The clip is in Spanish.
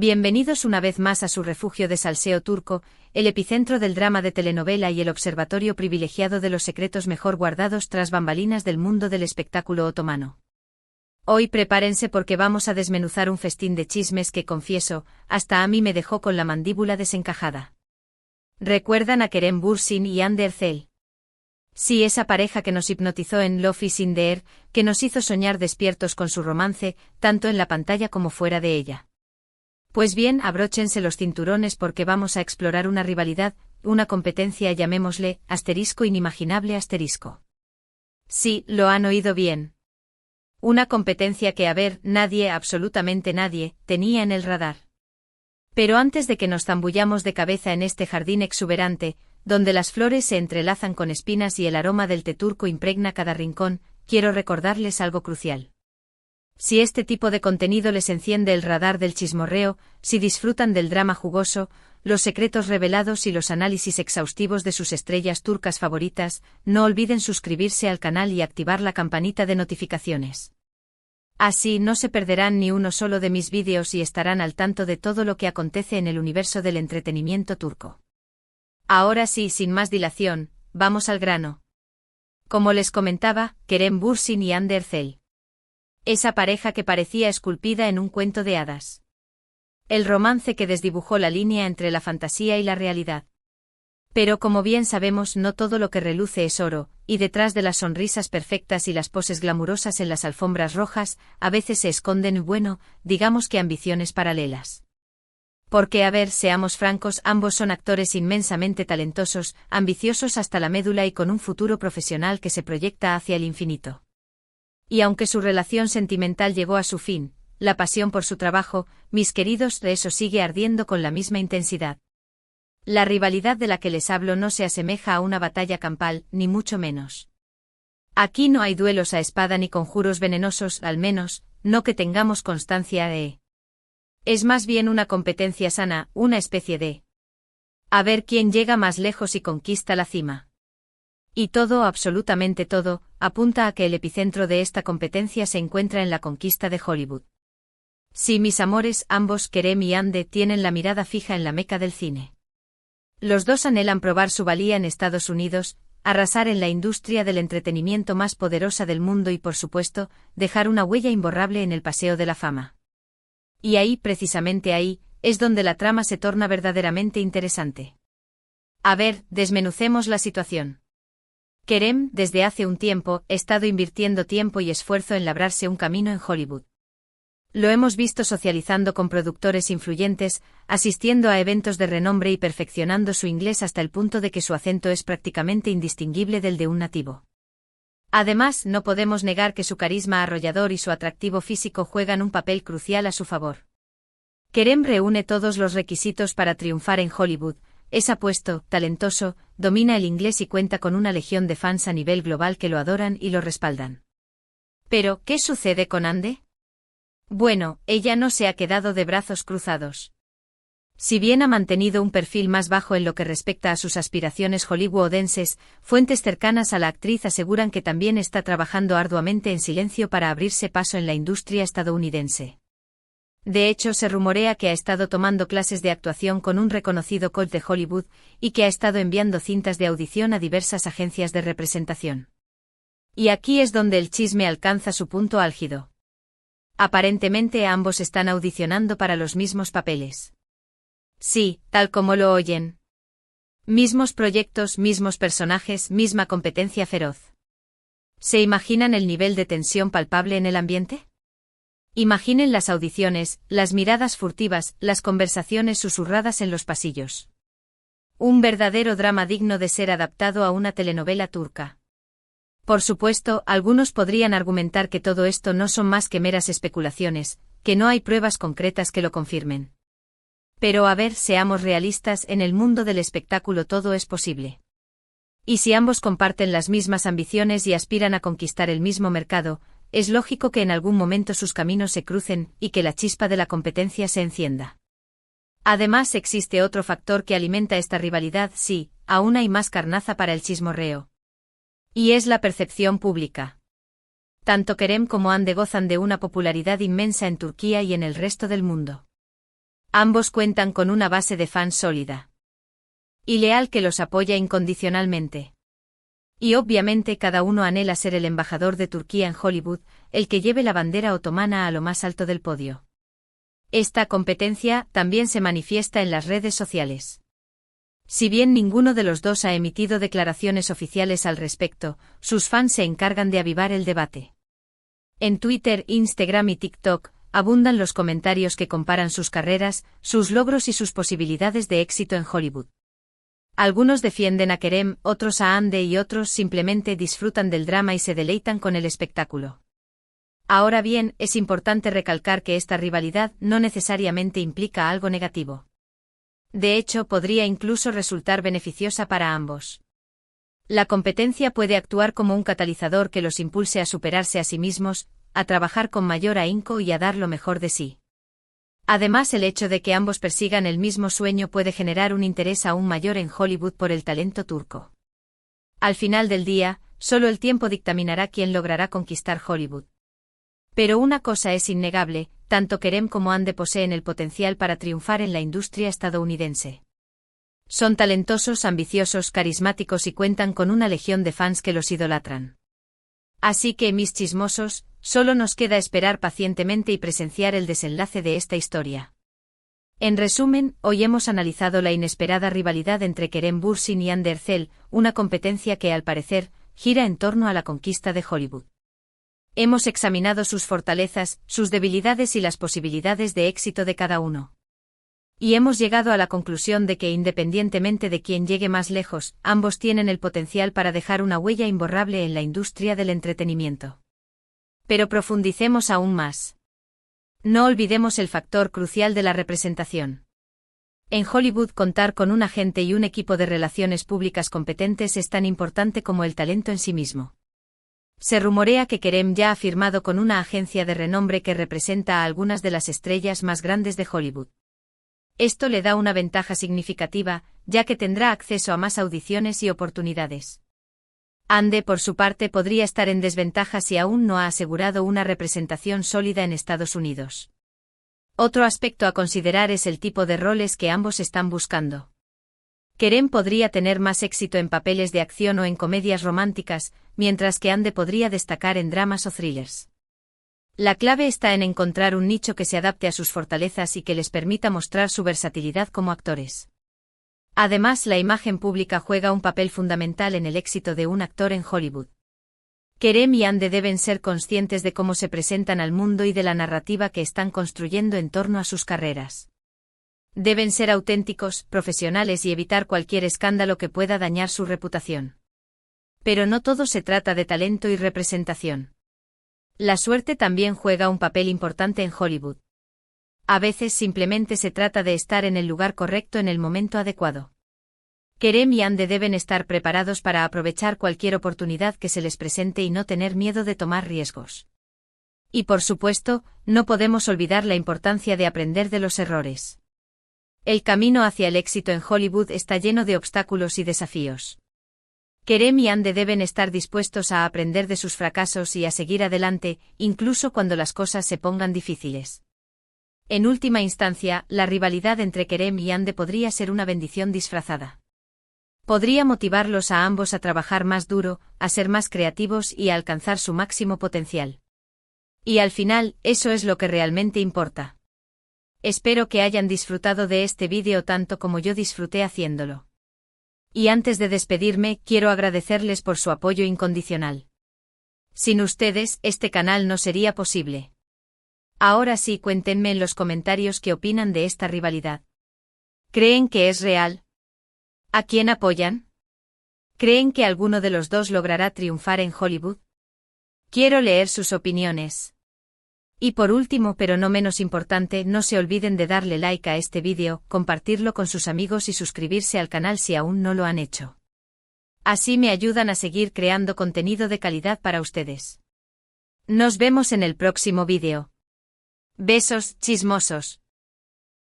Bienvenidos una vez más a su refugio de salseo turco, el epicentro del drama de telenovela y el observatorio privilegiado de los secretos mejor guardados tras bambalinas del mundo del espectáculo otomano. Hoy prepárense porque vamos a desmenuzar un festín de chismes que, confieso, hasta a mí me dejó con la mandíbula desencajada. ¿Recuerdan a Kerem Bürsin y Hande Erçel? Sí, esa pareja que nos hipnotizó en Love is in the Air, que nos hizo soñar despiertos con su romance, tanto en la pantalla como fuera de ella. Pues bien, abróchense los cinturones porque vamos a explorar una rivalidad, una competencia, llamémosle, asterisco inimaginable asterisco. Sí, lo han oído bien. Una competencia que, nadie, absolutamente nadie, tenía en el radar. Pero antes de que nos zambullamos de cabeza en este jardín exuberante, donde las flores se entrelazan con espinas y el aroma del té turco impregna cada rincón, quiero recordarles algo crucial. Si este tipo de contenido les enciende el radar del chismorreo, si disfrutan del drama jugoso, los secretos revelados y los análisis exhaustivos de sus estrellas turcas favoritas, no olviden suscribirse al canal y activar la campanita de notificaciones. Así no se perderán ni uno solo de mis vídeos y estarán al tanto de todo lo que acontece en el universo del entretenimiento turco. Ahora sí, sin más dilación, vamos al grano. Como les comentaba, Kerem Bürsin y Hande Erçel. Esa pareja que parecía esculpida en un cuento de hadas. El romance que desdibujó la línea entre la fantasía y la realidad. Pero como bien sabemos, no todo lo que reluce es oro, y detrás de las sonrisas perfectas y las poses glamurosas en las alfombras rojas, a veces se esconden, digamos que ambiciones paralelas. Porque seamos francos, ambos son actores inmensamente talentosos, ambiciosos hasta la médula y con un futuro profesional que se proyecta hacia el infinito. Y aunque su relación sentimental llegó a su fin, la pasión por su trabajo, mis queridos, de eso sigue ardiendo con la misma intensidad. La rivalidad de la que les hablo no se asemeja a una batalla campal, ni mucho menos. Aquí no hay duelos a espada ni conjuros venenosos, al menos, no que tengamos constancia de. Es más bien una competencia sana, una especie de. A ver quién llega más lejos y conquista la cima. Y todo, absolutamente todo, apunta a que el epicentro de esta competencia se encuentra en la conquista de Hollywood. Sí, mis amores, ambos, Kerem y Hande, tienen la mirada fija en la meca del cine. Los dos anhelan probar su valía en Estados Unidos, arrasar en la industria del entretenimiento más poderosa del mundo y, por supuesto, dejar una huella imborrable en el paseo de la fama. Y ahí, precisamente ahí, es donde la trama se torna verdaderamente interesante. Desmenucemos la situación. Kerem, desde hace un tiempo, ha estado invirtiendo tiempo y esfuerzo en labrarse un camino en Hollywood. Lo hemos visto socializando con productores influyentes, asistiendo a eventos de renombre y perfeccionando su inglés hasta el punto de que su acento es prácticamente indistinguible del de un nativo. Además, no podemos negar que su carisma arrollador y su atractivo físico juegan un papel crucial a su favor. Kerem reúne todos los requisitos para triunfar en Hollywood. Es apuesto, talentoso, domina el inglés y cuenta con una legión de fans a nivel global que lo adoran y lo respaldan. Pero, ¿qué sucede con Hande? Bueno, ella no se ha quedado de brazos cruzados. Si bien ha mantenido un perfil más bajo en lo que respecta a sus aspiraciones hollywoodenses, fuentes cercanas a la actriz aseguran que también está trabajando arduamente en silencio para abrirse paso en la industria estadounidense. De hecho, se rumorea que ha estado tomando clases de actuación con un reconocido coach de Hollywood, y que ha estado enviando cintas de audición a diversas agencias de representación. Y aquí es donde el chisme alcanza su punto álgido. Aparentemente ambos están audicionando para los mismos papeles. Sí, tal como lo oyen. Mismos proyectos, mismos personajes, misma competencia feroz. ¿Se imaginan el nivel de tensión palpable en el ambiente? Imaginen las audiciones, las miradas furtivas, las conversaciones susurradas en los pasillos. Un verdadero drama digno de ser adaptado a una telenovela turca. Por supuesto, algunos podrían argumentar que todo esto no son más que meras especulaciones, que no hay pruebas concretas que lo confirmen. Pero seamos realistas, en el mundo del espectáculo todo es posible. Y si ambos comparten las mismas ambiciones y aspiran a conquistar el mismo mercado, es lógico que en algún momento sus caminos se crucen y que la chispa de la competencia se encienda. Además, existe otro factor que alimenta esta rivalidad, sí, aún hay más carnaza para el chismorreo. Y es la percepción pública. Tanto Kerem como Hande gozan de una popularidad inmensa en Turquía y en el resto del mundo. Ambos cuentan con una base de fans sólida y leal que los apoya incondicionalmente. Y obviamente cada uno anhela ser el embajador de Turquía en Hollywood, el que lleve la bandera otomana a lo más alto del podio. Esta competencia también se manifiesta en las redes sociales. Si bien ninguno de los dos ha emitido declaraciones oficiales al respecto, sus fans se encargan de avivar el debate. En Twitter, Instagram y TikTok, abundan los comentarios que comparan sus carreras, sus logros y sus posibilidades de éxito en Hollywood. Algunos defienden a Kerem, otros a Hande y otros simplemente disfrutan del drama y se deleitan con el espectáculo. Ahora bien, es importante recalcar que esta rivalidad no necesariamente implica algo negativo. De hecho, podría incluso resultar beneficiosa para ambos. La competencia puede actuar como un catalizador que los impulse a superarse a sí mismos, a trabajar con mayor ahínco y a dar lo mejor de sí. Además, el hecho de que ambos persigan el mismo sueño puede generar un interés aún mayor en Hollywood por el talento turco. Al final del día, solo el tiempo dictaminará quién logrará conquistar Hollywood. Pero una cosa es innegable, tanto Kerem como Hande poseen el potencial para triunfar en la industria estadounidense. Son talentosos, ambiciosos, carismáticos y cuentan con una legión de fans que los idolatran. Así que, mis chismosos, solo nos queda esperar pacientemente y presenciar el desenlace de esta historia. En resumen, hoy hemos analizado la inesperada rivalidad entre Kerem Bürsin y Hande Erçel, una competencia que, al parecer, gira en torno a la conquista de Hollywood. Hemos examinado sus fortalezas, sus debilidades y las posibilidades de éxito de cada uno. Y hemos llegado a la conclusión de que independientemente de quién llegue más lejos, ambos tienen el potencial para dejar una huella imborrable en la industria del entretenimiento. Pero profundicemos aún más. No olvidemos el factor crucial de la representación. En Hollywood, contar con un agente y un equipo de relaciones públicas competentes es tan importante como el talento en sí mismo. Se rumorea que Kerem ya ha firmado con una agencia de renombre que representa a algunas de las estrellas más grandes de Hollywood. Esto le da una ventaja significativa, ya que tendrá acceso a más audiciones y oportunidades. Hande, por su parte, podría estar en desventaja si aún no ha asegurado una representación sólida en Estados Unidos. Otro aspecto a considerar es el tipo de roles que ambos están buscando. Kerem podría tener más éxito en papeles de acción o en comedias románticas, mientras que Hande podría destacar en dramas o thrillers. La clave está en encontrar un nicho que se adapte a sus fortalezas y que les permita mostrar su versatilidad como actores. Además, la imagen pública juega un papel fundamental en el éxito de un actor en Hollywood. Kerem y Hande deben ser conscientes de cómo se presentan al mundo y de la narrativa que están construyendo en torno a sus carreras. Deben ser auténticos, profesionales y evitar cualquier escándalo que pueda dañar su reputación. Pero no todo se trata de talento y representación. La suerte también juega un papel importante en Hollywood. A veces simplemente se trata de estar en el lugar correcto en el momento adecuado. Kerem y Hande deben estar preparados para aprovechar cualquier oportunidad que se les presente y no tener miedo de tomar riesgos. Y por supuesto, no podemos olvidar la importancia de aprender de los errores. El camino hacia el éxito en Hollywood está lleno de obstáculos y desafíos. Kerem y Hande deben estar dispuestos a aprender de sus fracasos y a seguir adelante, incluso cuando las cosas se pongan difíciles. En última instancia, la rivalidad entre Kerem y Hande podría ser una bendición disfrazada. Podría motivarlos a ambos a trabajar más duro, a ser más creativos y a alcanzar su máximo potencial. Y al final, eso es lo que realmente importa. Espero que hayan disfrutado de este vídeo tanto como yo disfruté haciéndolo. Y antes de despedirme, quiero agradecerles por su apoyo incondicional. Sin ustedes, este canal no sería posible. Ahora sí, cuéntenme en los comentarios qué opinan de esta rivalidad. ¿Creen que es real? ¿A quién apoyan? ¿Creen que alguno de los dos logrará triunfar en Hollywood? Quiero leer sus opiniones. Y por último, pero no menos importante, no se olviden de darle like a este vídeo, compartirlo con sus amigos y suscribirse al canal si aún no lo han hecho. Así me ayudan a seguir creando contenido de calidad para ustedes. Nos vemos en el próximo vídeo. Besos, chismosos.